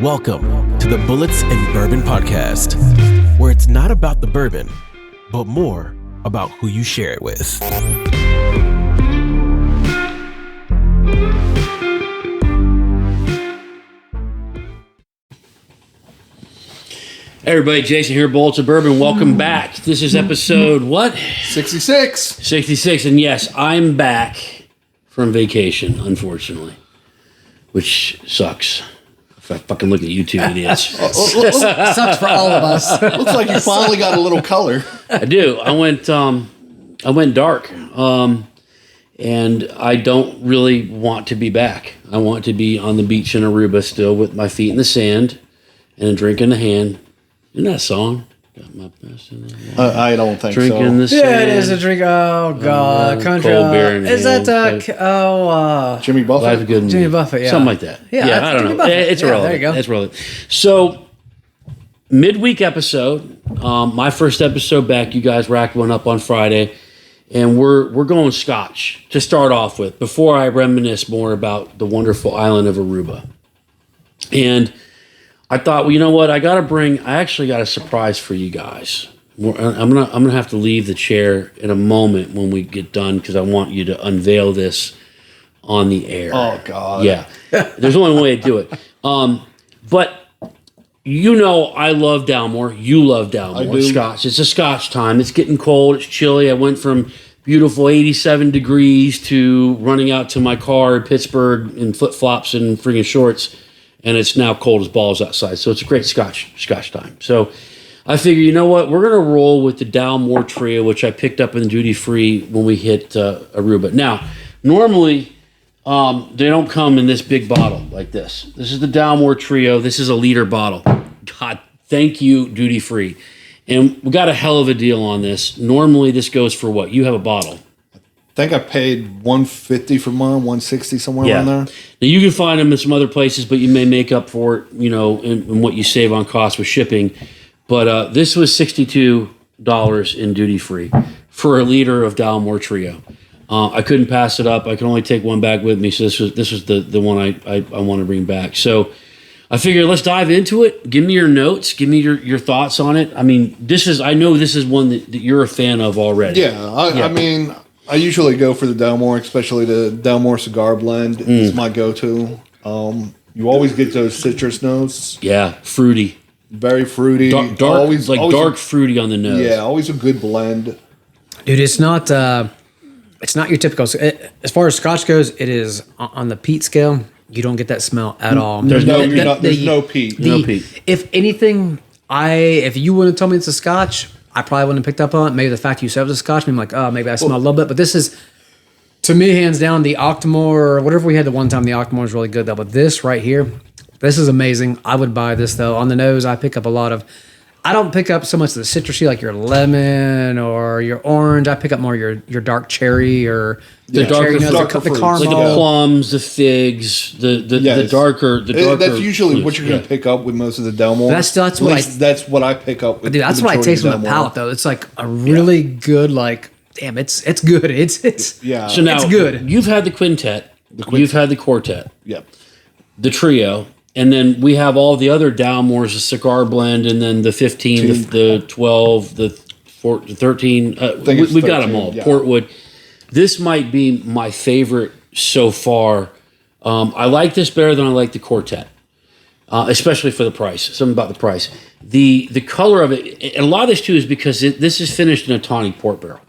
Welcome to the Bullits and Bourbon podcast, where it's not about the bourbon, but more about who you share it with. Hey everybody, Jason here, Bullits Bourbon. Welcome back. This is episode, what? 66. 66, and yes, I'm back from vacation, unfortunately, which sucks. If I fucking look at you two idiots. Sucks for all of us. Looks like you finally got a little color. I do. I went dark, and I don't really want to be back. I want to be on the beach in Aruba still with my feet in the sand and a drink in the hand. Isn't that a song? Got my best in the I don't think drink so. in the sand. Yeah, it is a drink. Oh God, country. Cold beer in Is hand. that Jimmy Buffett? Life is good. Jimmy Buffett? Yeah, Something like that. Yeah, I don't Jimmy know. Buffett. It's Yeah, irrelevant. there you go. It's relevant. So, midweek episode, my first episode back. You guys racked one up on Friday, and we're going Scotch to start off with. Before I reminisce more about the wonderful island of Aruba, and I thought, well, you know what? I actually got a surprise for you guys. I'm gonna have to leave the chair in a moment when we get done because I want you to unveil this on the air. Oh, God. Yeah. There's only one way to do it. But you know I love Dalmore. You love Dalmore. I do. Scotch. It's a Scotch time. It's getting cold. It's chilly. I went from beautiful 87 degrees to running out to my car in Pittsburgh in flip-flops and friggin' shorts. And it's now cold as balls outside. So it's a great Scotch time. So I figure, you know what? We're going to roll with the Dalmore Trio, which I picked up in the duty-free when we hit Aruba. Now, normally, they don't come in this big bottle like this. This is the Dalmore Trio. This is a liter bottle. God, thank you, duty-free. And we got a hell of a deal on this. Normally, this goes for what? You have a bottle. I think I paid $150 for mine, $160 somewhere around there. Now you can find them in some other places, but you may make up for it, you know, in what you save on cost with shipping. But this was $62 in duty free for a liter of Dalmore Trio. I couldn't pass it up. I could only take one back with me, so this was the one I want to bring back. So I figured let's dive into it. Give me your notes. Give me your thoughts on it. I mean, I know this is one that you're a fan of already. Yeah, I mean, I usually go for the Dalmore, especially the Dalmore cigar blend. It's my go-to. You always get those citrus notes. Yeah, fruity. Very fruity. Dark, always dark fruity on the nose. Yeah, always a good blend. Dude, it's not your typical. As far as Scotch goes, it is on the peat scale. You don't get that smell at all. There's no peat. No peat. If anything, if you wouldn't have told me it's a Scotch, I probably wouldn't have picked up on it. Maybe the fact you said it was a Scotch, I'm like, oh, maybe I smell a little bit. But this is, to me, hands down, the Octomore, whatever we had the one time, the Octomore is really good, though. But this right here, this is amazing. I would buy this, though. On the nose, I pick up a lot of, I don't pick up so much the citrusy, like your lemon or your orange. I pick up more your dark cherry or the darker cherry notes, fruits. the caramel. Like the plums, the figs, the darker. That's usually fruits. what you're going to pick up with most of the Dalmore. That's At what least that's what I pick up with. Dude, that's the what I majority taste of on the Dalmore. palate, though. It's like a really good, like, damn, it's good. It's Yeah. So now it's good. You've had the quintet. You've had the quartet. Yep. The trio. And then we have all the other Dalmores, the cigar blend, and then the 15, the 12, the 13. We've got them all. yeah. Portwood. This might be my favorite so far. I like this better than I like the quartet, especially for the price. Something about the price. The color of it, and a lot of this too is because this is finished in a tawny port barrel.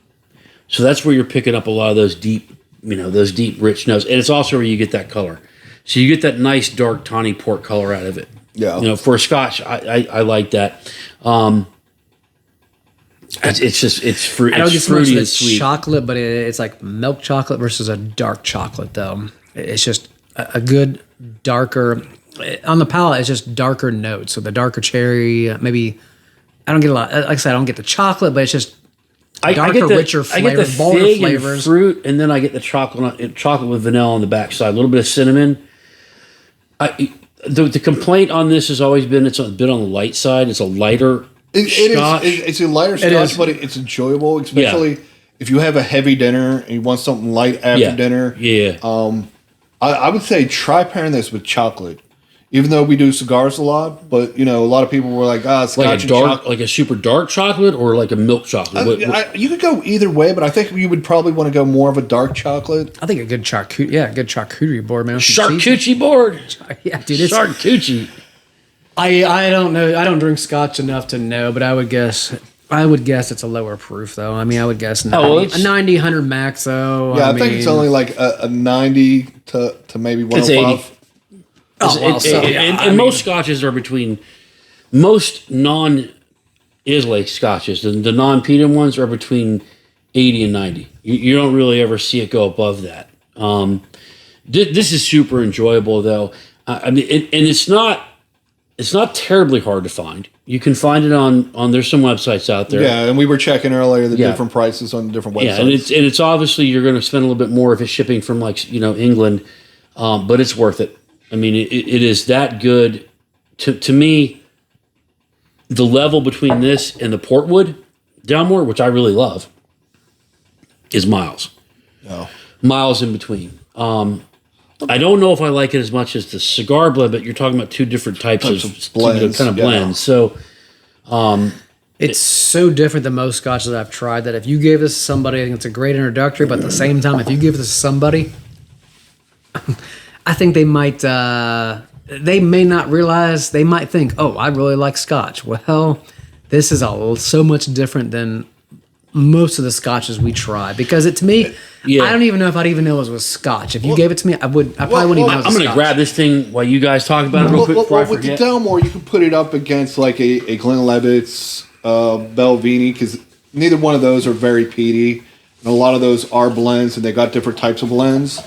So that's where you're picking up a lot of those deep, rich notes. And it's also where you get that color. So you get that nice dark tawny port color out of it. Yeah. For a Scotch, I like that. It's fruity. I don't get so much fruity of and the sweet. chocolate, but it's like milk chocolate versus a dark chocolate, though. It's just a good darker, on the palate, it's just darker notes. So the darker cherry, maybe, I don't get a lot, like I said, I don't get the chocolate, but it's just darker, richer flavor, I get the bolder fig flavors. and fruit, and then I get the chocolate with vanilla on the backside. A little bit of cinnamon. The complaint on this has always been it's a bit on the light side. It's a lighter Scotch. It's a lighter Scotch, but it's enjoyable, especially if you have a heavy dinner and you want something light after dinner. Yeah. I would say try pairing this with chocolate. even though we do cigars a lot, but a lot of people were like, scotch Like a and dark, chocolate. like a super dark chocolate, or like a milk chocolate. You could go either way, but I think you would probably want to go more of a dark chocolate. I think a good charcuterie board, man. Charcuterie board. Yeah, dude. It's, Charcuterie. I don't know. I don't drink scotch enough to know, but I would guess it's a lower proof, though. I mean, I would guess 90, a 90, 100 max, though. Yeah, I think it's only like a 90 to maybe 105. It's 80. And most scotches are between most non-Islay scotches. The non-peated ones are between 80 and 90. You don't really ever see it go above that. This is super enjoyable, though. I mean, and it's not terribly hard to find. You can find it on there's some websites out there. Yeah, and we were checking earlier the different prices on the different websites. Yeah, and it's obviously you're going to spend a little bit more if it's shipping from England, but it's worth it. I mean, it is that good. To me, the level between this and the Portwood Dalmore, which I really love, is miles. Oh. Miles in between. I don't know if I like it as much as the cigar blend, but you're talking about two different types of blends. Kind of blends. So it's so different than most scotches I've tried that if you gave this to somebody, I think it's a great introductory, but at the same time, if you give this to somebody, I think they may not realize, they might think, oh, I really like scotch. Well, this is so much different than most of the scotches we try, because to me, I don't even know if I'd even know it was scotch. If you gave it to me, I probably wouldn't even know it was I'm going to grab this thing while you guys talk about it real quick before I forget. With the Dalmore, you can put it up against like a Glenlivet's, Belvini, because neither one of those are very peaty, and a lot of those are blends, and they got different types of blends.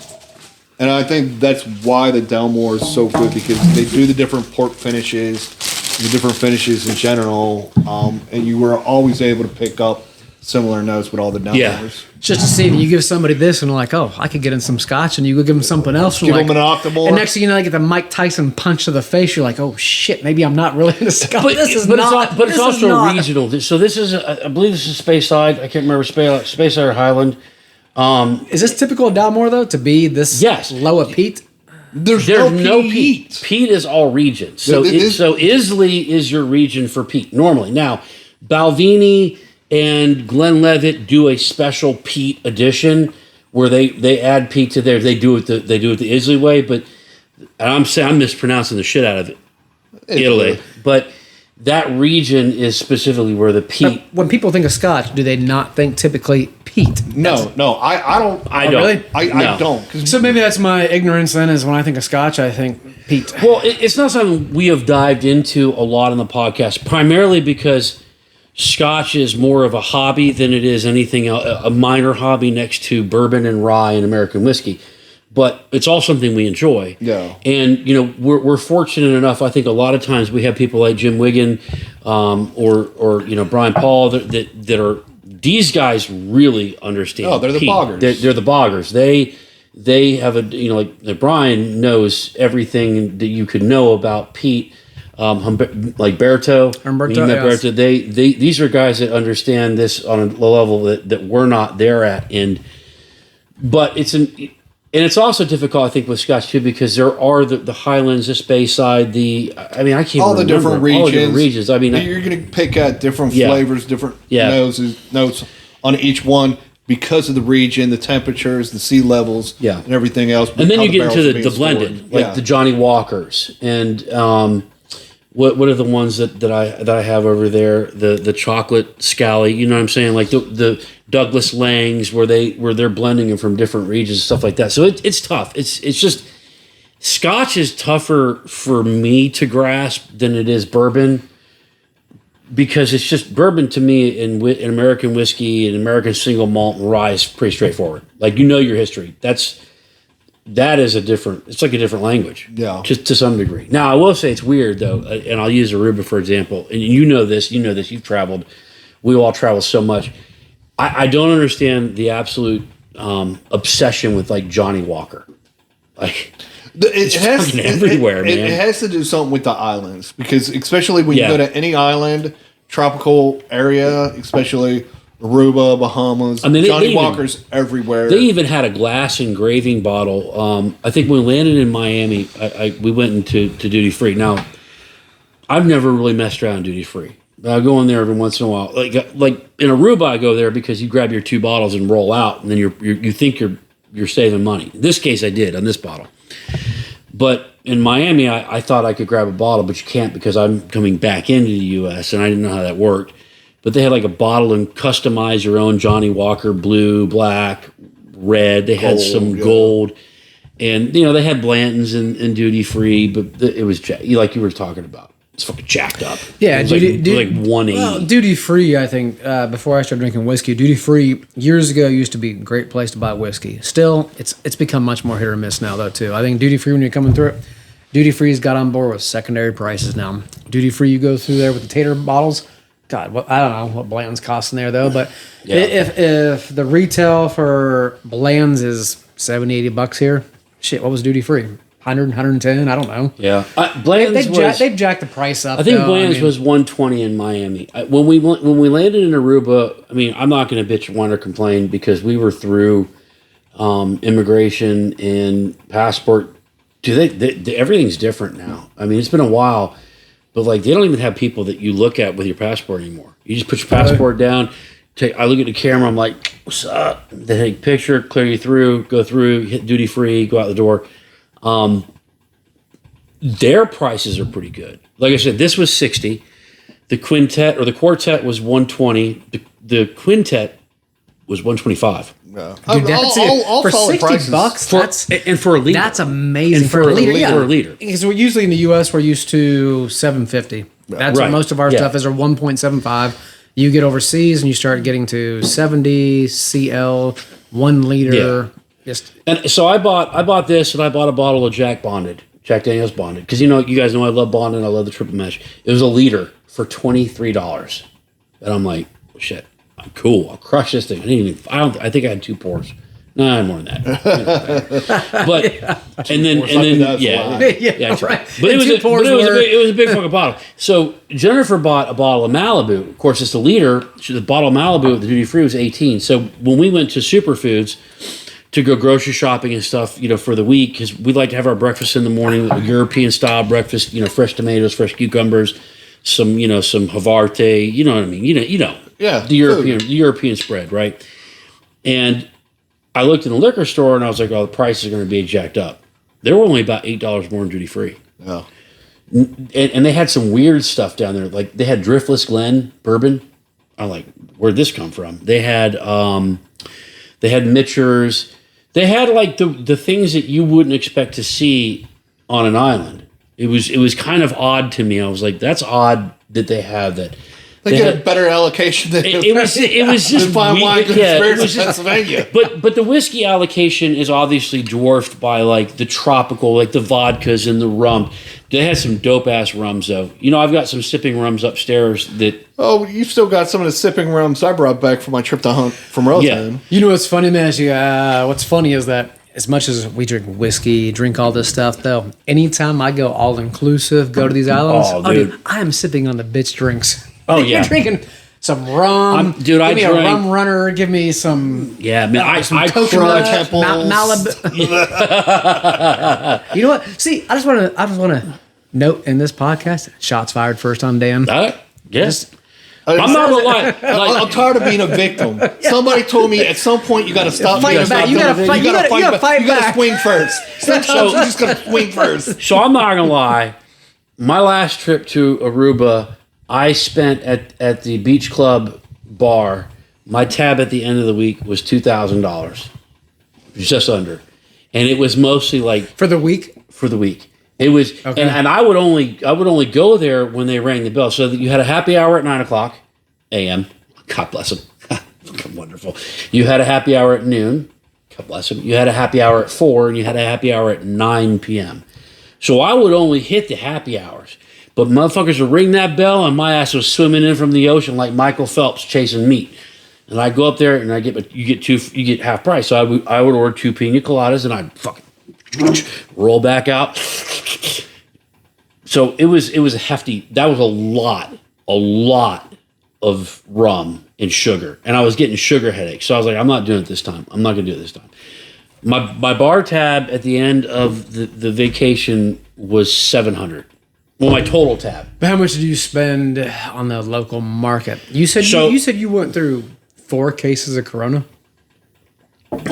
And I think that's why the Dalmore is so good, because they do the different port finishes, the different finishes in general, and you were always able to pick up similar notes with all the Dalmores. Yeah. Just to see if you give somebody this and they're like, oh, I could get in some scotch, and you go give them something else. Give them an Octomore. And next thing you know, they get the Mike Tyson punch to the face. You're like, oh shit, maybe I'm not really into scotch. But it's also regional. So this is, I believe this is Speyside. I can't remember Speyside or Highland. Is this typical of Dalmore, though, to be this low of peat? There's no peat. Peat is all regions. So Islay is your region for peat normally. Now, Balvenie and Glenlivet do a special peat edition where they add peat to theirs. They do it the Islay way, but I'm mispronouncing the shit out of it. Italy. But that region is specifically where the peat. But when people think of scotch, do they not think typically peat? No, I don't. I don't. Really? I don't. So maybe that's my ignorance then, is when I think of scotch, I think peat. Well, it's not something we have dived into a lot on the podcast, primarily because scotch is more of a hobby than it is anything else, a minor hobby next to bourbon and rye and American whiskey. But it's all something we enjoy. Yeah. And, we're fortunate enough, I think a lot of times we have people like Jim Wiggin or Brian Paul that are, these guys really understand. Oh, they're the peat. boggers. They're the boggers. They have like Brian knows everything that you could know about peat. Like Berto. Humberto, yes. Berto, these are guys that understand this on a level that we're not there at. But it's also difficult, I think, with scotch too, because there are the Highlands, the Speyside, I can't all the remember different regions. All the different regions. I mean, you're going to pick at different flavors, different notes on each one because of the region, the temperatures, the sea levels, and everything else. And then you get into the blended, like the Johnny Walkers, and what are the ones that I have over there? The chocolate scally, you know what I'm saying? Like the Douglas Langs, where they're blending them from different regions, stuff like that. So it's tough. It's just scotch is tougher for me to grasp than it is bourbon, because it's just bourbon to me in American whiskey and American single malt and rye is pretty straightforward. Like, your history. That is it's like a different language. Yeah. To some degree. Now, I will say it's weird, though, and I'll use Aruba, for example. And you know this, you've traveled. We all travel so much. I don't understand the absolute obsession with, like, Johnny Walker. Like, it's fucking everywhere, man. It has to do something with the islands, because especially when you go to any island, tropical area, especially Aruba, Bahamas. I mean, Johnny Walker's everywhere. They even had a glass engraving bottle. I think when we landed in Miami, we went into duty free. Now, I've never really messed around duty free. I go in there every once in a while. Like in Aruba, I go there because you grab your 2 bottles and roll out, and then you think you're saving money. In this case, I did on this bottle. But in Miami, I thought I could grab a bottle, but you can't because I'm coming back into the U.S. and I didn't know how that worked. But they had like a bottle and customize your own Johnny Walker, blue, black, red. They had some gold, and they had Blanton's and duty free, but it was like you were talking about. It's fucking jacked up. Yeah, like 180. Well, duty free, I think, before I started drinking whiskey, duty free years ago used to be a great place to buy whiskey. Still, it's become much more hit or miss now, though, too. I think duty free, when you're coming through it, duty free's got on board with secondary prices now. Duty free, you go through there with the tater bottles. God, I don't know what Bland's costing there, though, but if the retail for Bland's is $70, $80 here, shit, what was duty free? 100, 110, I don't know. Yeah. Bland's they've jacked the price up. I think Bland's was 120 in Miami. When we landed in Aruba, I mean, I'm not going to bitch, whine, or complain because we were through immigration and passport. Everything's different now. I mean, it's been a while, but like they don't even have people that you look at with your passport anymore. You just put your passport down. I look at the camera. I'm like, "What's up?" They take a picture, clear you through, go through, hit duty free, go out the door. Their prices are pretty good. Like I said, this was 60. The quintet or the quartet was 120. The quintet was 125. Yeah. Dude, that's all for solid $60. prices. And for a liter. That's amazing And for a liter. Yeah. For a liter. Because we're usually in the U.S. we're used to $7.50. That's Right. what most of our stuff is, or 1.75. You get overseas and you start getting to 70 CL, 1 liter. Yeah. And so I bought this, and I bought a bottle of Jack Daniel's Bonded, because you guys know I love Bonded, I love the triple mesh. It was a liter for $23, and I'm like, oh, shit, I'm cool. I'll crush this thing. I think I had 2 pours. No, I had more than that. But and then Yeah, right. But it was a big fucking bottle. So Jennifer bought a bottle of Malibu. Of course, it's a liter. The bottle of Malibu at the duty free was 18. So when we went to Superfoods to go grocery shopping and stuff, for the week, because we like to have our breakfast in the morning, a European style breakfast, fresh tomatoes, fresh cucumbers, some Havarti, you know what I mean? Yeah, the European spread, right? And I looked in the liquor store and I was like, oh, the price is going to be jacked up. They were only about $8 more in duty free. Yeah. And they had some weird stuff down there. Like they had Driftless Glen bourbon. I'm like, where'd this come from? They had Mitchers. They had like the things that you wouldn't expect to see on an island. It was kind of odd to me. I was like, that's odd that they have that. They get a better allocation than it was just fine wine and spirits in Pennsylvania. But the whiskey allocation is obviously dwarfed by like the tropical, like the vodkas and the rum. They had some dope ass rums though. I've got some sipping rums upstairs that. Oh, you've still got some of the sipping rums I brought back from my trip to hunt from Roseland. Yeah. What's funny, man? What's funny is that as much as we drink whiskey, drink all this stuff, though, anytime I go all inclusive, go to these islands, dude, I am sipping on the bitch drinks. Oh yeah, you're drinking some rum. Give me a rum runner. Give me some. Yeah, man. I coconut, Malibu. You know what? See, I just want to note in this podcast: shots fired first on Dan. Yes. I'm not gonna lie. I'm tired of being a victim. Somebody told me at some point you got to stop. You got to fight. You got to fight back. You got to swing first. Sometimes you just got to swing first. So I'm not gonna lie. My last trip to Aruba, I spent at the beach club bar. My tab at the end of the week was $2,000, just under, and it was mostly like for the week. For the week, it was, okay. and I would only go there when they rang the bell. So that you had a happy hour at 9:00 a.m. God bless them, wonderful. You had a happy hour at noon. God bless them. You had a happy hour at 4, and you had a happy hour at 9 p.m. So I would only hit the happy hours. But motherfuckers would ring that bell, and my ass was swimming in from the ocean like Michael Phelps chasing meat. And I go up there, and you get half price. So I would order 2 pina coladas, and I'd fucking roll back out. So it was a hefty. That was a lot of rum and sugar. And I was getting sugar headaches. So I was like, I'm not doing it this time. I'm not going to do it this time. My bar tab at the end of the vacation was $700. Well, my total tab. But how much did you spend on the local market? You said you went through 4 cases of Corona.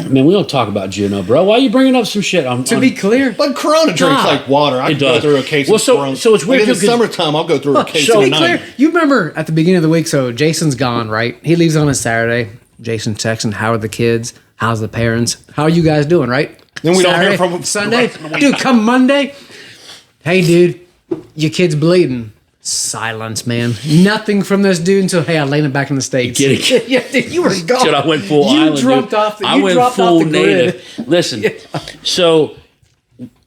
Man, we don't talk about Gino, bro. Why are you bringing up some shit? To be clear, But Corona drinks like water. I can go through a case of Corona. So it's weird. Like in the summertime, I'll go through a case to of be 9. clear, you remember at the beginning of the week, so Jason's gone, right? He leaves on a Saturday. Jason texting, how are the kids? How's the parents? How are you guys doing, right? Then we don't hear Saturday, from him Sunday. the rest of the week. Dude, come Monday. Hey, dude, your kid's bleeding. Silence, man. Nothing from this dude until, hey, I laid him back in the States. Yeah, dude, you were gone. Dude, I went full island. I went full native. Listen, so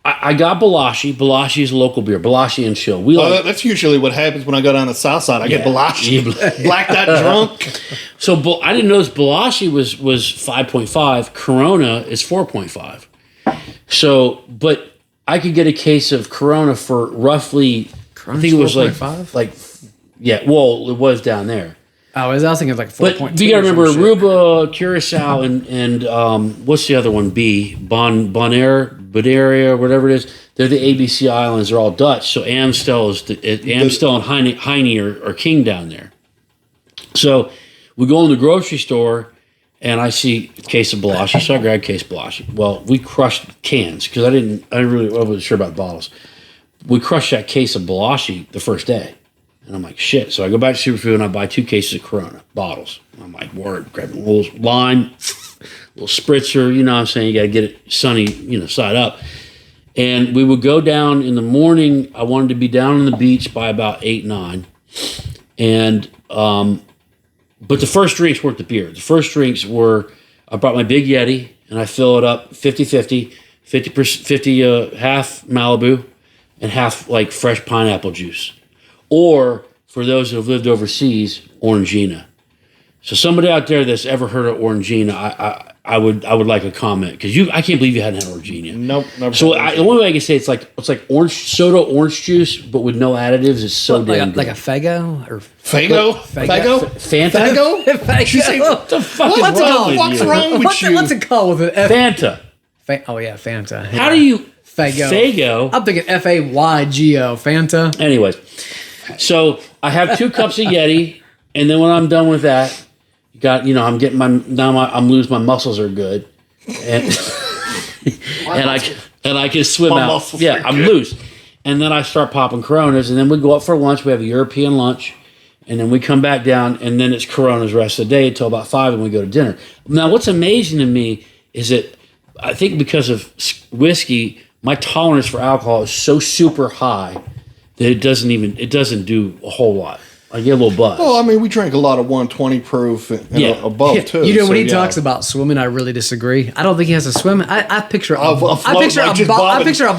I got Balashi. Balashi is a local beer. Balashi and chill. That's usually what happens when I go down the south side. I get Balashi. Blacked out drunk. So I didn't notice Balashi was 5.5. Corona is 4.5. So, but I could get a case of Corona for roughly... I think it was 4.5? Well, it was down there. Oh, I was thinking like 4.2. But you got to remember Aruba, Curacao, and what's the other one? Bonaire, whatever it is. They're the ABC Islands. They're all Dutch. So Amstel and Heine are king down there. So we go in the grocery store, and I see a case of Balashi. So I grab a case of Balashi. Well, we crushed cans because I wasn't sure about bottles. We crushed that case of Balashi the first day. And I'm like, shit. So I go back to Superfood and I buy 2 cases of Corona bottles. I'm like, word, grab a little lime, little spritzer, you know what I'm saying? You got to get it sunny, side up. And we would go down in the morning. I wanted to be down on the beach by about 8, 9. And, but the first drinks weren't the beer. The first drinks were, I brought my big Yeti and I fill it up 50-50, 50 half Malibu and half like fresh pineapple juice. Or for those who have lived overseas, Orangina. So somebody out there that's ever heard of Orangina, I would like a comment because I can't believe you hadn't had Orangina. Nope. Never so the only way I can say it's like orange soda, orange juice, but with no additives. It's so damn good. Like a Fago or Fago? Fanta. Fago? She said, what the fuck What's is wrong with you? wrong with you? What's it called with an F? Fanta. Oh yeah, Fanta. Yeah. How do you Fago? I'm thinking Faygo. Fanta. Anyways, so I have 2 cups of Yeti, and then when I'm done with that, I'm getting I'm loose. My muscles are good, and and I can swim out. Yeah, I'm loose, and then I start popping Coronas, and then we go up for lunch. We have a European lunch, and then we come back down, and then it's Coronas the rest of the day until about 5, and we go to dinner. Now, what's amazing to me is that I think because of whiskey, my tolerance for alcohol is so super high that it doesn't do a whole lot. I get a little buzz. Well, I mean, we drank a lot of 120 proof and above too. When he talks about swimming, I really disagree. I don't think he has to swim. I picture a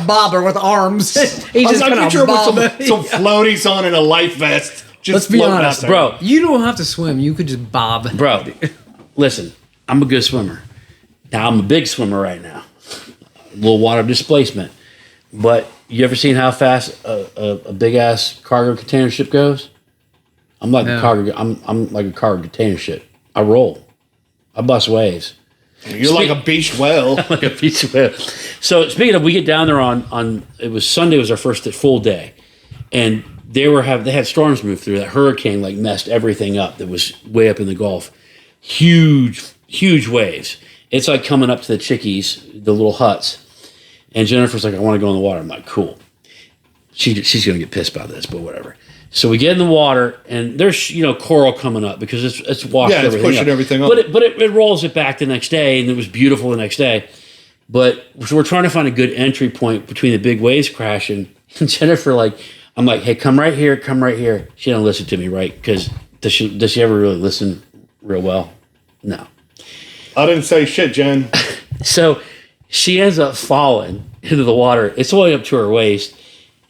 bobber with arms. He's just going to bob with some floaties on and a life vest. Let's be honest, bro. You don't have to swim. You could just bob. Bro, listen, I'm a good swimmer. Now, I'm a big swimmer right now. A little water displacement. But you ever seen how fast a big ass cargo container ship goes? I'm like a cargo. I'm like a cargo container ship. I roll. I bust waves. You're like a beached whale. Like a beached whale. So speaking of, we get down there on it was Sunday was our first full day, and they had storms move through. That hurricane like messed everything up. That was way up in the Gulf. Huge waves. It's like coming up to the chickies, the little huts. And Jennifer's like, I want to go in the water. I'm like, cool. She's going to get pissed about this, but whatever. So we get in the water, and there's coral coming up because it's washed everything up. Yeah, it's pushing everything up. But it rolls it back the next day, and it was beautiful the next day. But so we're trying to find a good entry point between the big waves crashing. And Jennifer, I'm like, hey, come right here. She don't listen to me, right? Because does she ever really listen real well? No. I didn't say shit, Jen. So she ends up falling into the water. It's only up to her waist.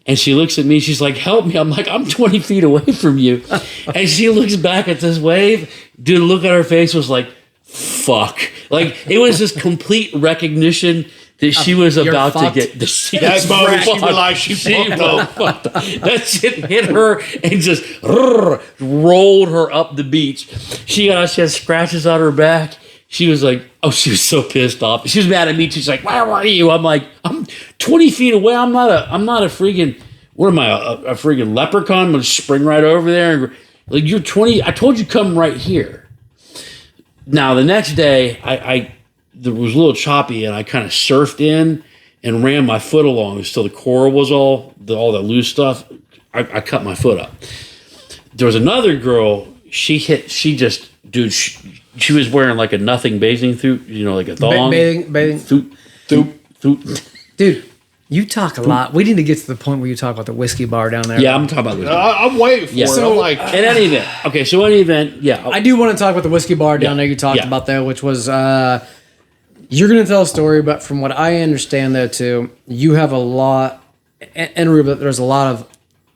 And she looks at me. She's like, help me. I'm like, I'm 20 feet away from you. And she looks back at this wave. Dude, the look on her face was like, fuck. Like, it was this complete recognition that she was You're about fucked. to get. She That was moment she fucked. realized she fucked up. fucked up. That shit hit her and just rolled her up the beach. She had scratches on her back. She was like, oh, she was so pissed off. She was mad at me. She's like, where are you? I'm like, I'm 20 feet away. I'm not a freaking, what am I, a freaking leprechaun? I'm going to spring right over there. And, like, you're 20. I told you come right here. Now, the next day, I it was a little choppy, and I kind of surfed in and ran my foot along until the coral was all the loose stuff. I cut my foot up. There was another girl. She was wearing like a nothing bathing suit, like a thong. Bathing. Suit. Dude, you talk a lot. We need to get to the point where you talk about the whiskey bar down there. Yeah, I'm talking about whiskey. I'm waiting for it. So, I'm like, in any event. Okay, so any event, yeah. I do want to talk about the whiskey bar down there you talked about there, which was you're going to tell a story, but from what I understand though too, you have a lot, in Aruba, there's a lot of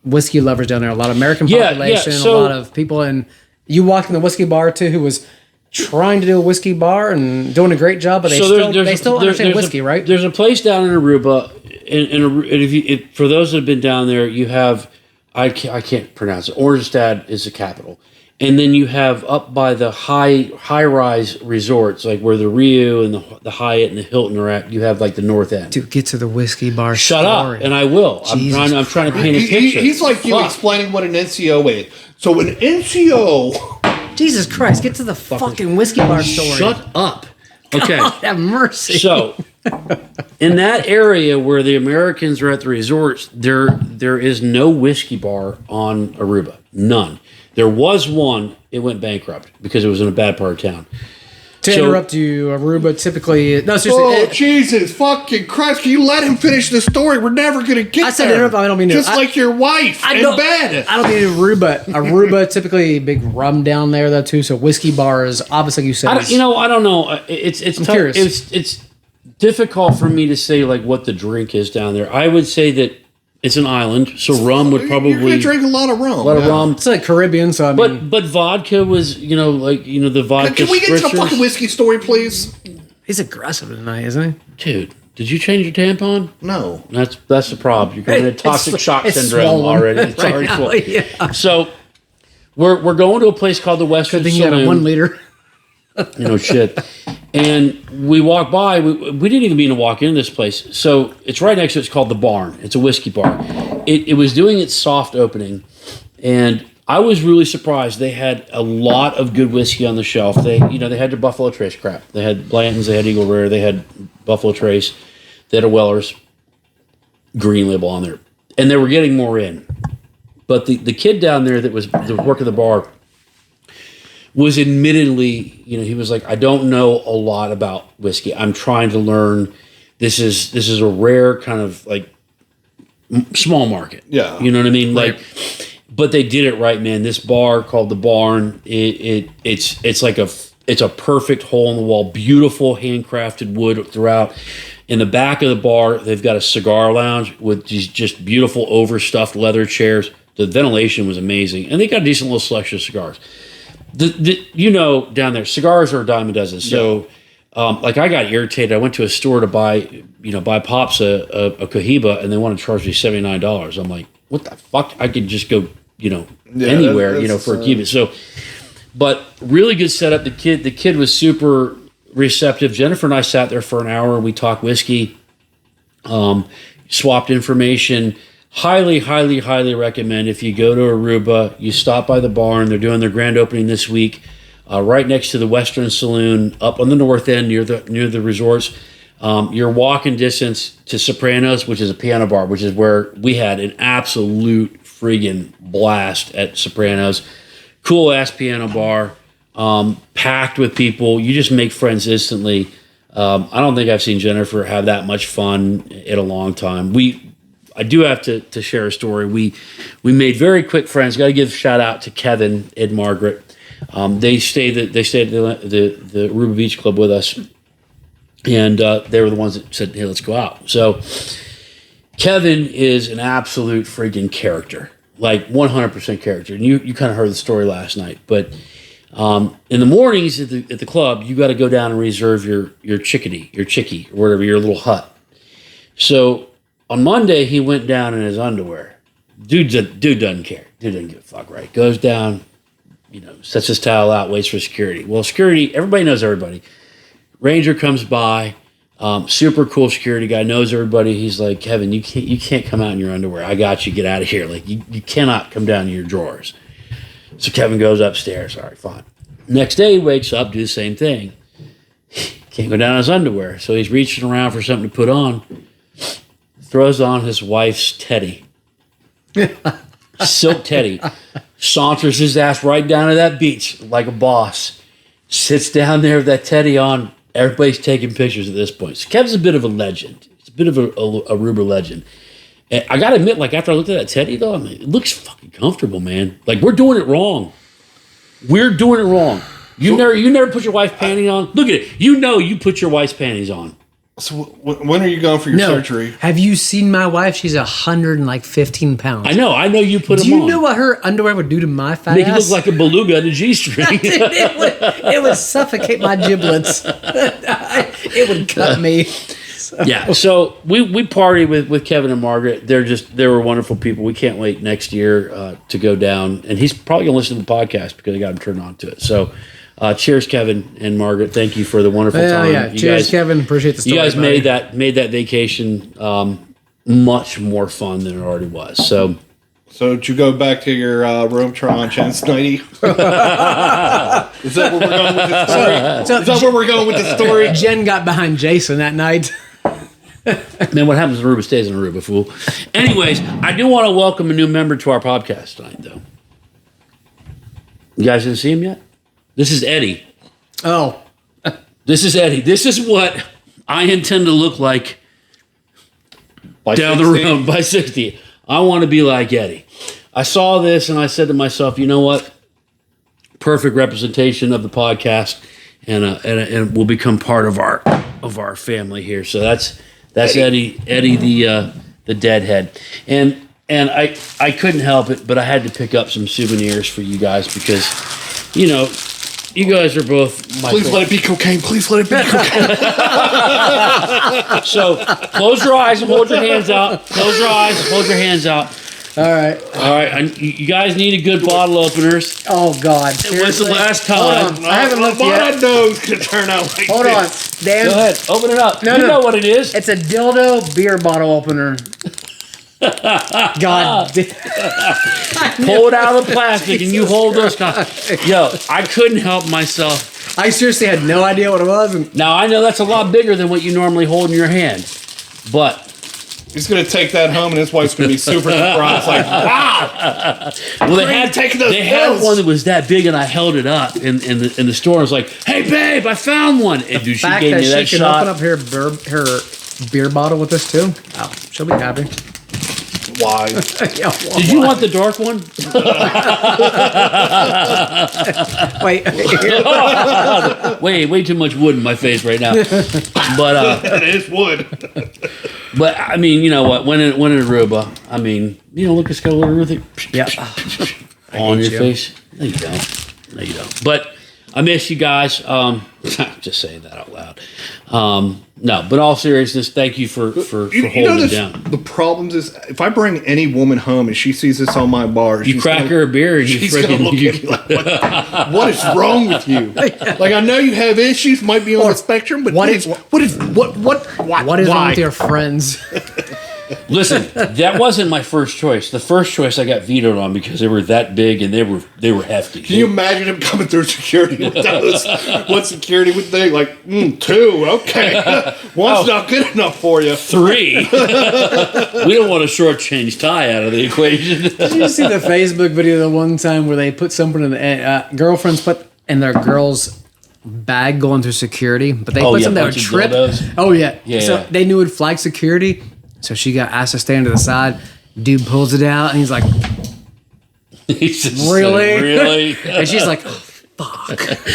whiskey lovers down there, a lot of American population, so, a lot of people, and you walked in the whiskey bar too, who was trying to do a whiskey bar and doing a great job, but they still understand whiskey, right? There's a place down in Aruba, and for those that have been down there, you have, I can't pronounce it, Oranjestad is the capital. And then you have up by the high-rise resorts, like where the Rio and the Hyatt and the Hilton are at, you have like the north end. Dude, get to the whiskey bar. Shut up, and I will. I'm trying to paint a picture. he's like you explaining what an NCO is. So an NCO... Jesus Christ, get to the fucking whiskey bar story. Shut up. Okay. God have mercy. So, in that area where the Americans are at the resorts, there is no whiskey bar on Aruba. None. There was one. It went bankrupt because it was in a bad part of town. To interrupt you, Aruba typically... No, seriously. Oh, Jesus fucking Christ. Can you let him finish the story? We're never going to get there. I said interrupt. I don't mean to. Just like your wife in bed. I don't mean Aruba. Aruba, typically big rum down there, though, too. So whiskey bars, obviously, you said... I don't know. It's tough. Curious. It's difficult for me to say like what the drink is down there. I would say that it's an island, so rum would probably... You're going to drink a lot of rum. Of rum. It's like Caribbean, so I mean... But vodka was, the vodka Can we get to the spritzers. fucking whiskey story, please? He's aggressive tonight, isn't he? Dude, did you change your tampon? No. That's the problem. You're going to toxic shock syndrome swollen already. It's right already now, swollen. yeah. So we're going to a place called the Western Good thing you had a Saloon. 1 liter. Shit. And we walk by. We didn't even mean to walk into this place. So it's right next to it. It's called the Barn. It's a whiskey bar. It was doing its soft opening, and I was really surprised. They had a lot of good whiskey on the shelf. They had their Buffalo Trace crap. They had Blanton's. They had Eagle Rare. They had Buffalo Trace. They had a Weller's green label on there, and they were getting more in. But the kid down there that was working the bar was admittedly, he was like, I don't know a lot about whiskey. I'm trying to learn. This is a rare kind of like small market. Yeah. You know what I mean? Right. Like, but they did it right, man. This bar called the Barn, it's a perfect hole in the wall, beautiful handcrafted wood throughout. In the back of the bar, they've got a cigar lounge with these just beautiful overstuffed leather chairs. The ventilation was amazing, and they got a decent little selection of cigars. Down there, cigars are a dime a dozen. So, I got irritated. I went to a store to buy Pops a Cohiba, and they want to charge me $79. I'm like, what the fuck? I could just go, anywhere, for a Cuban. So, but really good setup. The kid was super receptive. Jennifer and I sat there for an hour. We talked whiskey, swapped information. Highly, highly, highly recommend if you go to Aruba, you stop by the Barn. They're doing their grand opening this week, right next to the Western Saloon, up on the north end near the resorts. You're walking distance to Sopranos, which is a piano bar, which is where we had an absolute friggin' blast at Sopranos. Cool ass piano bar, packed with people. You just make friends instantly. I don't think I've seen Jennifer have that much fun in a long time. I do have to share a story. We made very quick friends. Got to give a shout out to Kevin and Margaret. They stayed at the Aruba Beach Club with us, and they were the ones that said, "Hey, let's go out." So Kevin is an absolute freaking character, like 100% character. And you kind of heard the story last night, but in the mornings at the club, you got to go down and reserve your chickie, or whatever, your little hut. So on Monday, he went down in his underwear. Dude doesn't care. Dude doesn't give a fuck, right? Goes down, sets his towel out, waits for security. Well, security, everybody knows everybody. Ranger comes by, super cool security guy, knows everybody. He's like, Kevin, you can't come out in your underwear. I got you. Get out of here. Like, you cannot come down in your drawers. So Kevin goes upstairs. All right, fine. Next day, he wakes up, do the same thing. Can't go down in his underwear. So he's reaching around for something to put on. Throws on his wife's teddy. Silk teddy. Saunters his ass right down to that beach like a boss. Sits down there with that teddy on. Everybody's taking pictures at this point. So Kevin's a bit of a legend. He's a bit of a Aruba legend. And I got to admit, like, after I looked at that teddy, though, I mean, it looks fucking comfortable, man. Like, we're doing it wrong. We're doing it wrong. You never put your wife's panties on. Look at it. You put your wife's panties on. So when are you going for your surgery? Have you seen my wife? She's 115 pounds. I know you put them on. Do you know what her underwear would do to my fat Make ass? you look like a beluga in a G-string. it would suffocate my giblets. It would cut me. Yeah, so we party with Kevin and Margaret. They were wonderful people. We can't wait next year to go down. And he's probably going to listen to the podcast because I got him turned on to it. So cheers, Kevin and Margaret. Thank you for the wonderful time. Yeah. Cheers, Kevin. Appreciate the story. You guys buddy. made that vacation much more fun than it already was. So did you go back to your room, try on Jen's nightie? Is that where we're going with the story? Is that where we're going with the story? Jen got behind Jason that night. Man, what happens in Aruba stays in Aruba, fool. Anyways, I do want to welcome a new member to our podcast tonight, though. You guys didn't see him yet? This is Eddie. Oh. This is Eddie. This is what I intend to look like By down 60? the road by 60. I want to be like Eddie. I saw this and I said to myself, you know what? Perfect representation of the podcast and will become part of our family here. So that's Eddie the deadhead. And I couldn't help it, but I had to pick up some souvenirs for you guys because, you guys are both Please let it be cocaine. Please let it be cocaine. So close your eyes and hold your hands out. Close your eyes and hold your hands out. All right. You guys need a good bottle openers. Oh, God. When's the last time? Hold on. I haven't looked My yet. nose could turn out like Hold on. Dan. Go ahead. Open it up. No, you no. know what it is. It's a dildo beer bottle opener. God. Pull it out of the plastic and you hold those. Yo, I couldn't help myself. I seriously had no idea what it was. And Now, I know that's a lot bigger than what you normally hold in your hand. But He's going to take that home and his wife's going to be super surprised. Like, wow. well, they had one that was that big, and I held it up in the store. I was like, "Hey, babe, I found one." And dude, she fact gave that me that she can shot. open up her beer bottle with this too. Oh, she'll be happy. Why? Yeah, Did you want the dark one? Wait. Way too much wood in my face right now. But That is wood. but I mean, you know what? When in Aruba, I mean, look, it's got a little Ruthie Yeah. on your you. face. No, you don't. No, you don't. But I miss you guys. Just saying that out loud. No, but all seriousness, thank you for holding it down. The problem is, if I bring any woman home and she sees this on my bar, You crack her a beer and you she's gonna look at me like, what is wrong with you? Like, I know you have issues, might be on the spectrum, but what what is why? wrong with your friends? Listen, that wasn't my first choice. The first choice I got vetoed on because they were that big and they were hefty. Can you imagine him coming through security with those? What security would they like? 2, okay. One's not good enough for you. 3. We don't want a shortchange tie out of the equation. Did you see the Facebook video the one time where they put something in the girlfriends put in their girls' bag going through security, but they put something that would bunch of trip. dildos. Oh yeah. So Yeah. they knew it would flag security. So she got asked to stand to the side. Dude pulls it out and he's like, He just Really? said, really? and she's like, oh, fuck.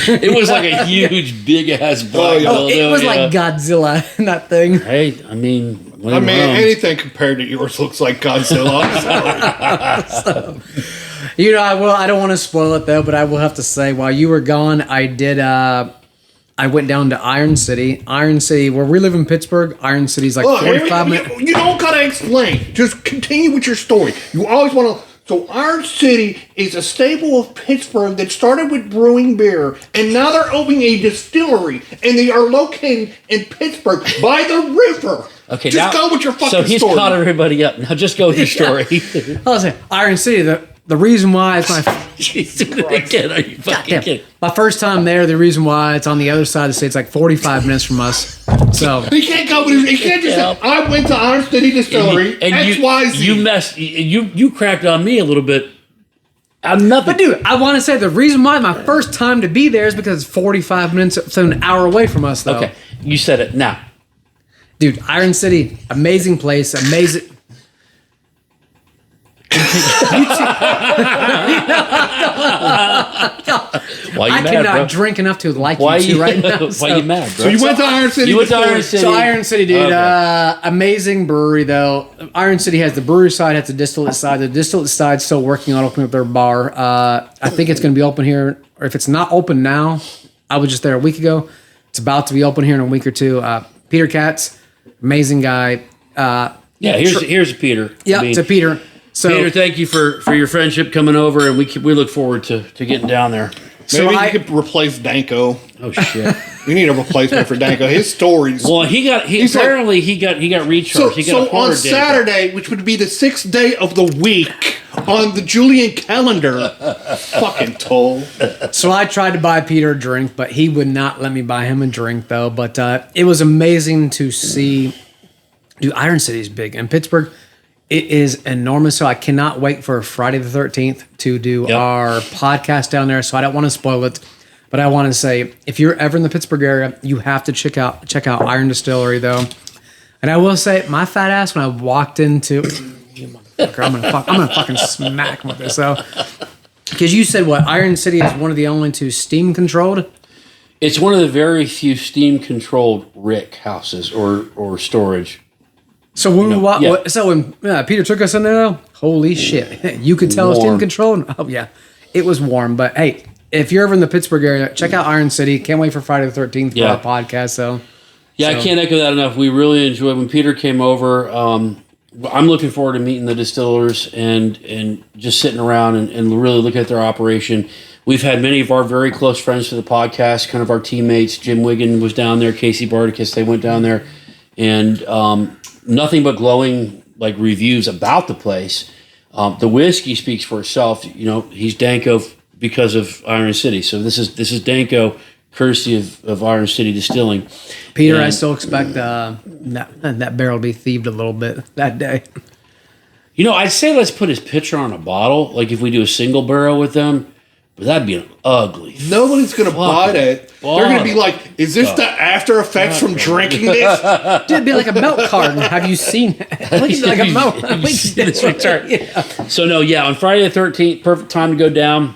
It was like a huge, big ass black dildo. It was like Godzilla in that thing. Hey, I mean, I mean, anything compared to yours looks like Godzilla. I'm sorry. I don't want to spoil it though, but I will have to say, while you were gone, I did I went down to Iron City. Iron City, where we live in Pittsburgh, Iron City's like 45 minutes. You don't gotta explain. Just continue with your story. You always want to. So Iron City is a staple of Pittsburgh that started with brewing beer, and now they're opening a distillery, and they are located in Pittsburgh by the river. Okay, just go with your fucking story. So he's caught everybody up. Now just go with your story. I was saying, Iron City, the reason why it's my... She's doing it again. Are you fucking kidding? My first time there, the reason why it's on the other side of the state, it's like 45 minutes from us. So he can't go with he can't just say, I went to Iron City Distillery, and XYZ. You cracked on me a little bit. I'm nothing. But dude, I want to say the reason why my first time to be there is because it's 45 minutes, so an hour away from us, though. Okay, you said it. Now. Dude, Iron City, amazing place, amazing... Why you I mad, cannot bro? drink enough to like you two right now. Why you mad, bro? So you went to Iron City. You went to Iron City. So Iron City, dude, amazing brewery though. Iron City has the brewery side, has the distillate side. The distillate side's still working on opening up their bar. I think it's going to be open here, or if it's not open now, I was just there a week ago. It's about to be open here in a week or two. Peter Katz, amazing guy. Here's Peter. Yeah, to Peter. So, Peter, thank you for your friendship coming over, and we look forward to getting down there. Maybe you could replace Danko. Oh shit! We need a replacement for Danko. His stories. Well, he got recharged. He got a on Saturday, which would be the 6th day of the week on the Julian calendar, fucking toll. So I tried to buy Peter a drink, but he would not let me buy him a drink though. But it was amazing to see. Dude, Iron City is big, and Pittsburgh. It is enormous, so I cannot wait for Friday the 13th to do our podcast down there. So I don't want to spoil it, but I want to say if you're ever in the Pittsburgh area, you have to check out Iron Distillery though. And I will say, my fat ass when I walked into, you motherfucker, I'm gonna fucking smack him with this. So because you said what Iron City is one of the only two steam controlled. It's one of the very few steam controlled rick houses or storage. So when Peter took us in there, though, holy shit, you could tell it's steam controlled. Oh yeah, it was warm. But hey, if you're ever in the Pittsburgh area, check out Iron City. Can't wait for Friday the 13th for our podcast. So I can't echo that enough. We really enjoyed when Peter came over. I'm looking forward to meeting the distillers and just sitting around and really looking at their operation. We've had many of our very close friends to the podcast, kind of our teammates. Jim Wiggin was down there, Casey Bardicus, they went down there, and nothing but glowing reviews about the place. The whiskey speaks for itself. You know, he's Danko because of Iron City. So this is Danko, courtesy of Iron City Distilling. Peter, and I still expect that barrel to be thieved a little bit that day. You know, I'd say let's put his picture on a bottle, like if we do a single barrel with them. But that'd be an ugly. Nobody's going to buy that. They're going to be like, is this the after effects from drinking this? Dude, it'd be like a milk carton. Have you seen it? Like a milk carton. So, on Friday the 13th, perfect time to go down.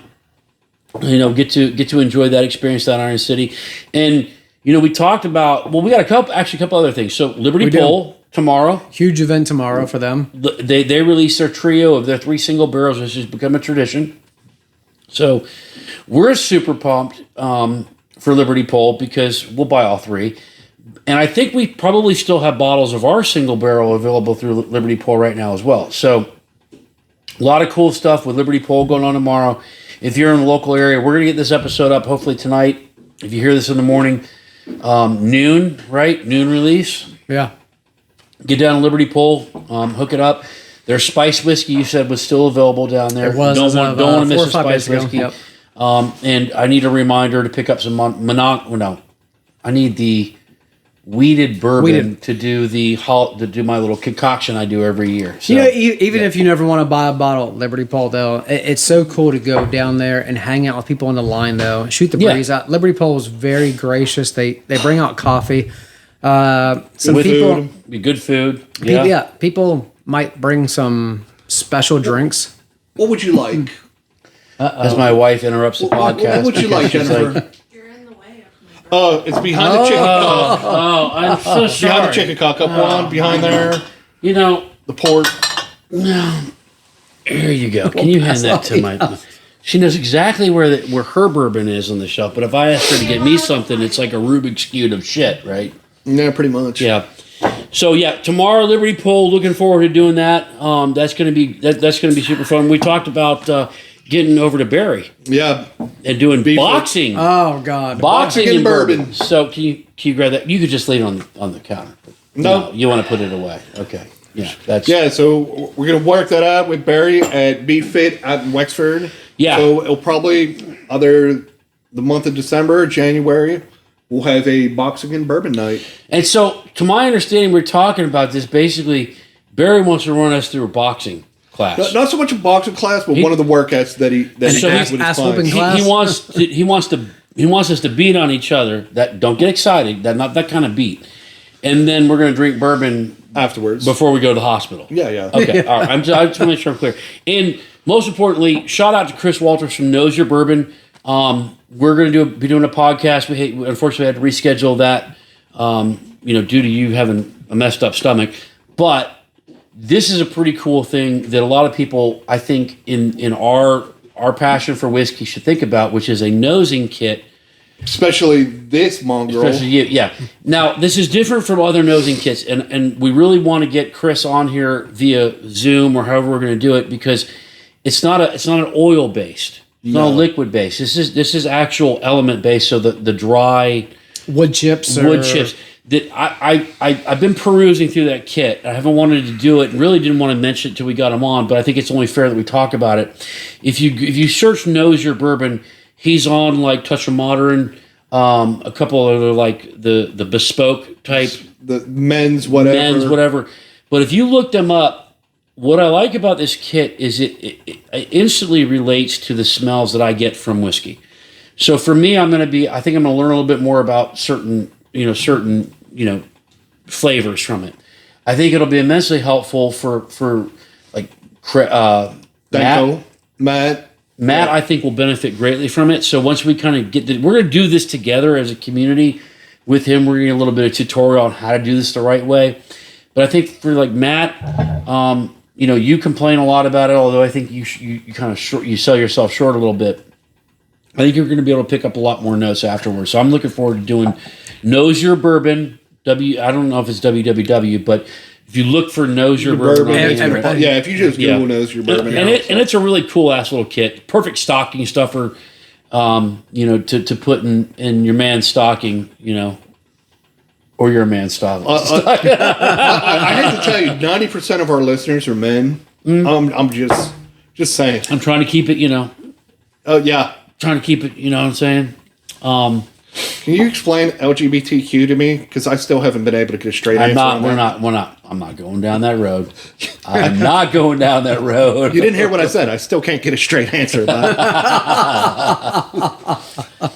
You know, get to enjoy that experience down in Iron City. And, you know, we talked about, we got a couple other things. So, Liberty Pole tomorrow. Huge event tomorrow for them. They released their trio of their 3 single barrels, which has become a tradition. So we're super pumped for Liberty Pole because we'll buy all 3. And I think we probably still have bottles of our single barrel available through Liberty Pole right now as well. So a lot of cool stuff with Liberty Pole going on tomorrow. If you're in the local area, we're going to get this episode up hopefully tonight. If you hear this in the morning, noon, right? Noon release. Yeah. Get down to Liberty Pole, hook it up. Their spice whiskey, you said, was still available down there. It was. Don't want to miss the spice whiskey. Yep. And I need a reminder to pick up some I need the weeded bourbon to do my little concoction I do every year. So, you know, even if you never want to buy a bottle at Liberty Pole, though, it's so cool to go down there and hang out with people on the line, though. Shoot the breeze out. Liberty Pole is very gracious. They bring out coffee. Be good food. People might bring some special drinks. What would you like? As my wife interrupts the podcast. What would you like, Jennifer? You're in the way of my It's behind the chicken cock. Oh, I'm so sorry. Behind the chicken cock, up one, behind there. You know, the port. No. Here you go. Can you hand that to my... She knows exactly where her bourbon is on the shelf. But if I ask her to get me something, it's like a Rubik's Cube of shit, right? Yeah, pretty much. Yeah. So yeah, tomorrow Liberty Pole. Looking forward to doing that. That's gonna be super fun. We talked about getting over to Barry. Yeah. And doing Beef boxing. Oh God. Boxing and and bourbon. bourbon. So can you grab that? You could just leave it on the counter. No. You want to put it away. Okay. Yeah. That's So we're gonna work that out with Barry at Be Fit out in Wexford. Yeah. So it'll probably either the month of December or January. We'll have a boxing and bourbon night. And so, to my understanding, we're talking about this. Basically, Barry wants to run us through a boxing class. Not so much a boxing class, but one of the workouts that he So has he's with his ass whooping clients. class? He wants us to beat on each other. That don't get excited. Not that kind of beat. And then we're going to drink bourbon Afterwards. before we go to the hospital. Yeah. Okay. All right. I just want to make sure I'm clear. And most importantly, shout out to Chris Walters from Knows Your Bourbon. We're going to be doing a podcast. We unfortunately had to reschedule that, due to you having a messed up stomach. But this is a pretty cool thing that a lot of people, I think, in our passion for whiskey should think about, which is a nosing kit. Especially this mongrel. Yeah. Now, this is different from other nosing kits, and we really want to get Chris on here via Zoom or however we're going to do it, because it's not an oil based. It's not a liquid base. This is actual element based. So the dry Wood chips. that I've been perusing through that kit. I haven't wanted to do it and really didn't want to mention it until we got him on, but I think it's only fair that we talk about it. If you search Knows Your Bourbon, he's on like Touch of Modern, a couple other like the bespoke type, The men's whatever. But if you look them up, what I like about this kit is it instantly relates to the smells that I get from whiskey. So for me, I think I'm going to learn a little bit more about certain flavors from it. I think it'll be immensely helpful for like Matt. Matt, I think will benefit greatly from it. So once we kind of we're going to do this together as a community with him. We're going to get a little bit of tutorial on how to do this the right way. But I think for like Matt, you complain a lot about it, although I think you kind of you sell yourself short a little bit. I think you're going to be able to pick up a lot more notes afterwards. So I'm looking forward to doing Knows Your Bourbon. I don't know if it's www, but if you look for Knows Your Bourbon, if you just Google Knows Your Bourbon, and it's a really cool ass little kit, perfect stocking stuffer, to put in your man's stocking, or your man's stocking. I hate to tell you, 90% of our listeners are men. I'm just saying. I'm trying to keep it, Oh yeah. Trying to keep it, you know what I'm saying? Can you explain LGBTQ to me? Because I still haven't been able to get a straight answer. We're not. I'm not going down that road. I'm not going down that road. You didn't hear what I said. I still can't get a straight answer about it.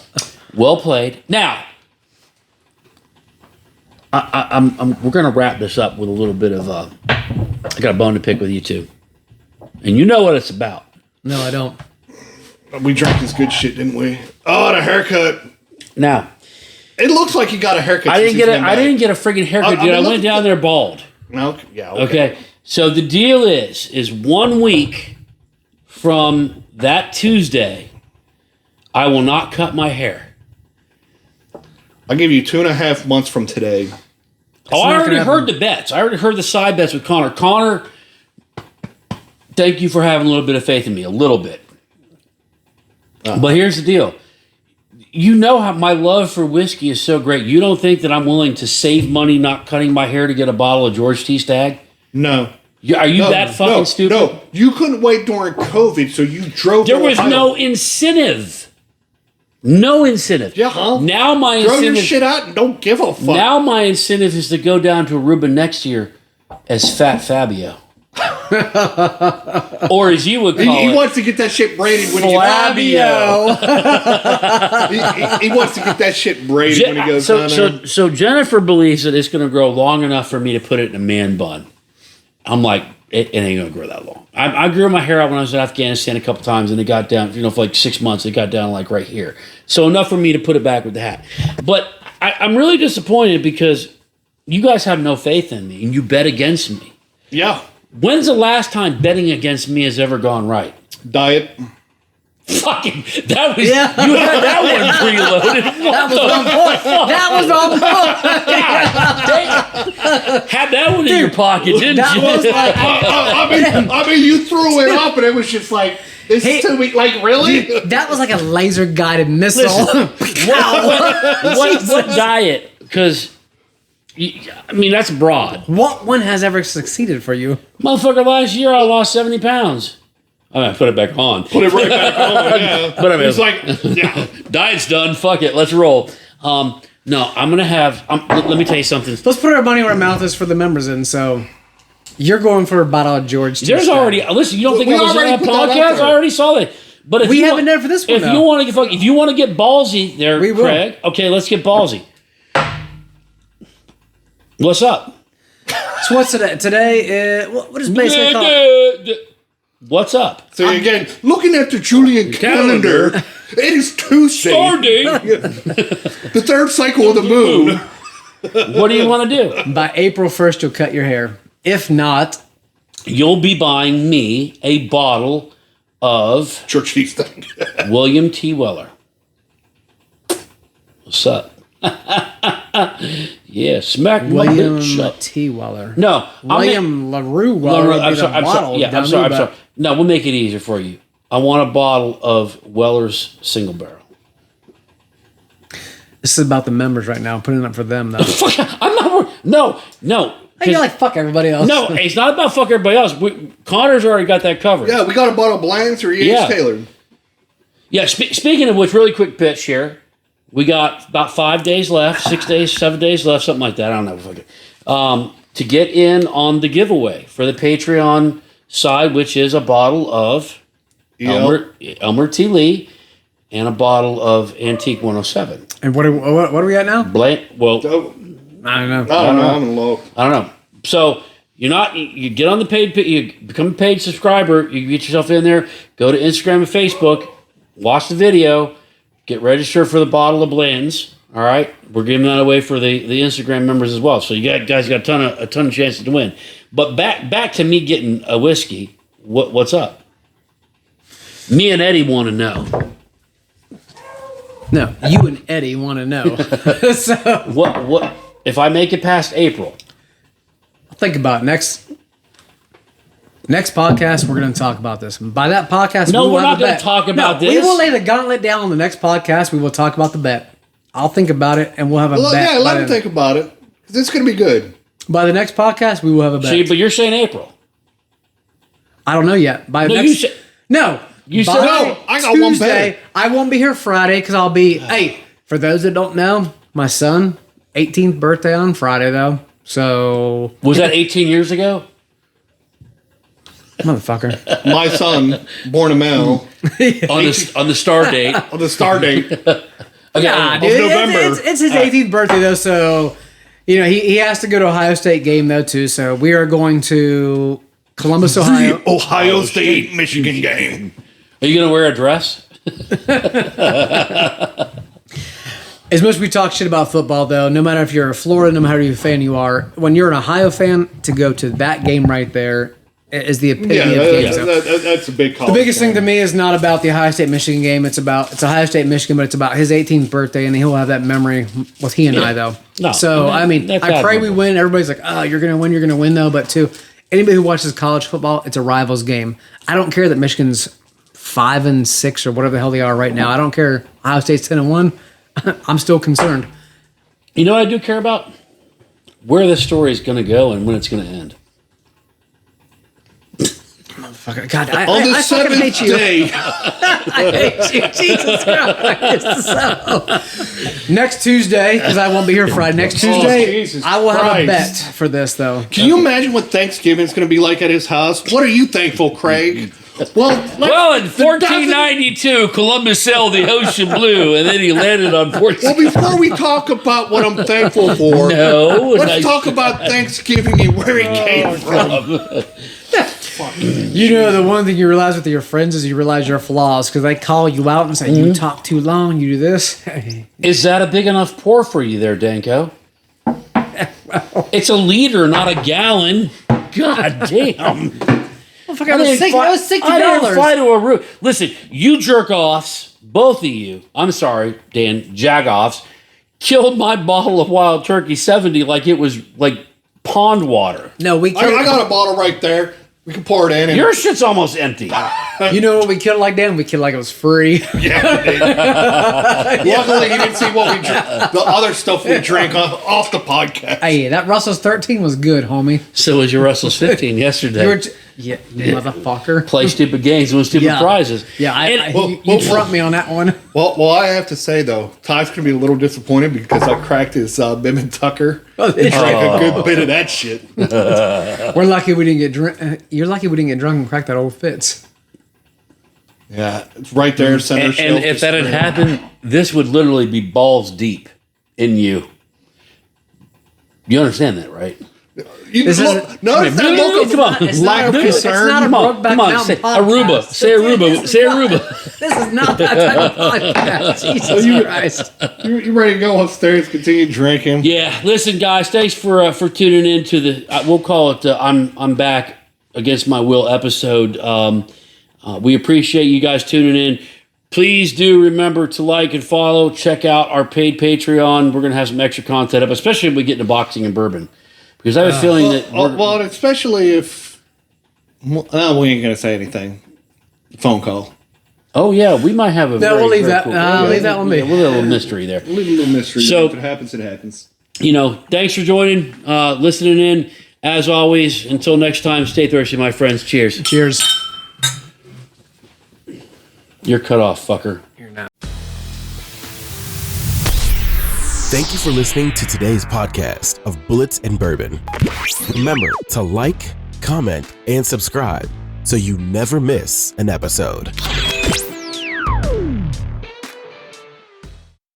Well played. Now, we're going to wrap this up with a little bit of I got a bone to pick with you two, and you know what it's about. No, I don't. We drank this good shit, didn't we? Oh, the haircut. Now, it looks like you got a haircut. I didn't get a friggin' haircut, dude. I went down there bald. No, yeah. Okay. So the deal is 1 week from that Tuesday, I will not cut my hair. I'll give you 2.5 months from today. I already heard the bets. I already heard the side bets with Connor. Connor, thank you for having a little bit of faith in me. A little bit. But here's the deal. You know how my love for whiskey is so great. You don't think that I'm willing to save money not cutting my hair to get a bottle of George T. Stagg? No. Are you that fucking stupid? No, you couldn't wait during COVID, so you drove. There was no incentive. No incentive. Yeah, huh? Now my Throw incentive. your shit out and don't give a fuck. Now my incentive is to go down to Aruba next year as Fat Fabio. Or as you would call it. He wants to get that shit braided when Flabio. he wants to get that shit braided when he goes down there. So Jennifer believes that it's going to grow long enough for me to put it in a man bun. I'm like, it ain't going to grow that long. I grew my hair out when I was in Afghanistan a couple times, and it got down, for like 6 months, it got down like right here. So enough for me to put it back with the hat. But I'm really disappointed because you guys have no faith in me, and you bet against me. Yeah. When's the last time betting against me has ever gone right? Diet. Fucking, that was, you had that one preloaded. That was on point. That was on point. Had that one in your pocket, didn't That you? was like, I mean, you threw it up, and it was just like, this is too weak. Like, really? that was like a laser guided missile. Listen, what diet? Because, I mean, that's broad. What one has ever succeeded for you? Motherfucker, last year I lost 70 pounds. I mean, I put it back on. Put it right back on, yeah. But I mean, it's like, yeah. Diet's done. Fuck it. Let's roll. No, I'm going to have, let me tell you something. Let's put our money where our mouth is for the members in. So you're going for a bottle of George. There's already, listen, you don't think We I was on already that put that out podcast? there. I already saw that. But if We you haven't want, done it for this one, if though. you want to get ballsy there, We will. Craig, okay, let's get ballsy. What's up? So what's today? Today, what is basically called? What's up? So again, looking at the Julian calendar, it is Tuesday, Star date. the third cycle of the moon. What do you want to do? By April 1st, you'll cut your hair. If not, You'll be buying me a bottle of Church cheese thing. William T. Weller. What's up? Yeah, smack my William bitch up. T. Weller. No, William LaRue Weller. would be I'm the sorry. I'm bottle sorry. Yeah, down I'm sorry. I'm there, sorry. No, we'll make it easier for you. I want a bottle of Weller's Single Barrel. This is about the members right now. I'm putting it up for them, though. Fuck, I'm not. No. I feel like fuck everybody else. No, it's not about fuck everybody else. Connor's already got that covered. Yeah, we got a bottle of Blands or E.H. Yeah. Taylor. Yeah. Speaking of which, really quick pitch here. We got about 5 days left, 6 days, 7 days left, something like that. I don't know. Fuck it. To get in on the giveaway for the Patreon side, which is a bottle of Elmer T. Lee and a bottle of Antique 107. And what are we at now? Well, So, I don't know. I don't know. I'm in low. I don't know. So you get on the paid, you become a paid subscriber. You get yourself in there. Go to Instagram and Facebook. Watch the video. Get registered for the bottle of blends. All right, we're giving that away for the Instagram members as well. So you guys got a ton of chances to win. But back to me getting a whiskey. What's up? Me and Eddie want to know. No, you and Eddie want to know. So What if I make it past April? think about it. Next podcast, we're going to talk about this. And by that podcast, No, we will we're have not a gonna bet. talk about We this. will lay the gauntlet down on the next podcast. We will talk about the bet. I'll think about it, and we'll have a Well, bet. yeah, by let him the- think about it. 'Cause it's going to be good. By the next podcast, we will have a bet. See, but you're saying April. I don't know yet. By No, next, you said. no. You by said- No, I got one Tuesday, bet. I won't be here Friday because I'll be. Hey, for those that don't know, my son 18th birthday on Friday though. So Was that 18 years ago? motherfucker. My son, born a male, On the star date. on the star date. Okay. Nah, dude, November. it's his 18th birthday though, so you know he has to go to Ohio State game though too. So we are going to Columbus, Ohio. Ohio State, Michigan game. Are you gonna wear a dress? As much as we talk shit about football though, no matter if you're a Florida, no matter who fan you are, when you're an Ohio fan, to go to that game right there is the epitome Yeah, of games. So that's a big call. the biggest thing to me is not about the Ohio State Michigan game. It's Ohio State Michigan, but it's about his 18th birthday, and he'll have that memory with he and I though. No, So I mean, that's I pray we admirable. win. Everybody's like, "Oh, you're gonna win though." But too, anybody who watches college football, it's a rivals game. I don't care that Michigan's 5-6 or whatever the hell they are right now. I don't care. Ohio State's 10-1. I'm still concerned. You know what I do care about? Where this story is gonna go and when it's gonna end. God, I On the fucking seventh hate you. day, I hate you, Jesus Christ. So, next Tuesday, because I won't be here Friday. Next Tuesday, Jesus I will have a bet Christ. for this, though. can you imagine what Thanksgiving's going to be like at his house? What are you thankful, Craig? Well, Well, in 1492, Columbus sailed the ocean blue, and then he landed on Port. well, before we talk about what I'm thankful for, No, let's talk about Thanksgiving and where it came from. You know, the one thing you realize with your friends is you realize your flaws because they call you out and say, you talk too long, you do this. Is that a big enough pour for you there, Danko? It's a liter, not a gallon. God damn. motherfucker, it was $60. I didn't fly to Aruba. Listen, you jerk offs, both of you. I'm sorry, Dan, jagoffs, killed my bottle of Wild Turkey 70 like it was like pond water. No, we I killed. got a bottle right there. We can pour it in. And Your shit's almost empty. You know what we killed like Dan? We killed like it was free. Luckily, you didn't see what we drank. The other stuff we drank off the podcast. Hey, that Russell's 13 was good, homie. So was your Russell's 15 yesterday. You were you motherfucker. Play stupid games, win stupid prizes. Yeah, And- you trumped me on that one. Well, I have to say though, Ty's gonna be a little disappointed because I cracked his Bim and Tucker and drank a good bit of that shit. We're lucky we didn't get drunk. You're lucky we didn't get drunk and crack that old Fitz. Yeah, it's right there, center and shelf. if that had happened, this would literally be balls deep in you. You understand that, right? This Notice isn't- that look Come on. It's lack not of a- it's concern. not a Come on, Brokeback come on. Mountain Say podcast. Aruba. Say Aruba. Say Aruba. This is not that type of podcast. Jesus Christ. You ready to go upstairs? Continue drinking. Yeah, listen, guys. Thanks for tuning in to the. We'll call it. I'm back against my will episode. We appreciate you guys tuning in. Please do remember to like and follow. Check out our paid Patreon. We're gonna have some extra content up, especially if we get into boxing and bourbon, because I have a feeling that. Well, especially if we ain't gonna say anything. Phone call. Oh yeah, we might have a. No, we'll leave that. Cool, Leave that one be. Yeah, we'll leave a little mystery there. Leave a little mystery. So- if it happens, it happens. Thanks for joining, listening in. As always, until next time, stay thirsty, my friends. Cheers. Cheers. You're cut off, fucker. Thank you for listening to today's podcast of Bullits and Bourbon. Remember to like, comment, and subscribe so you never miss an episode.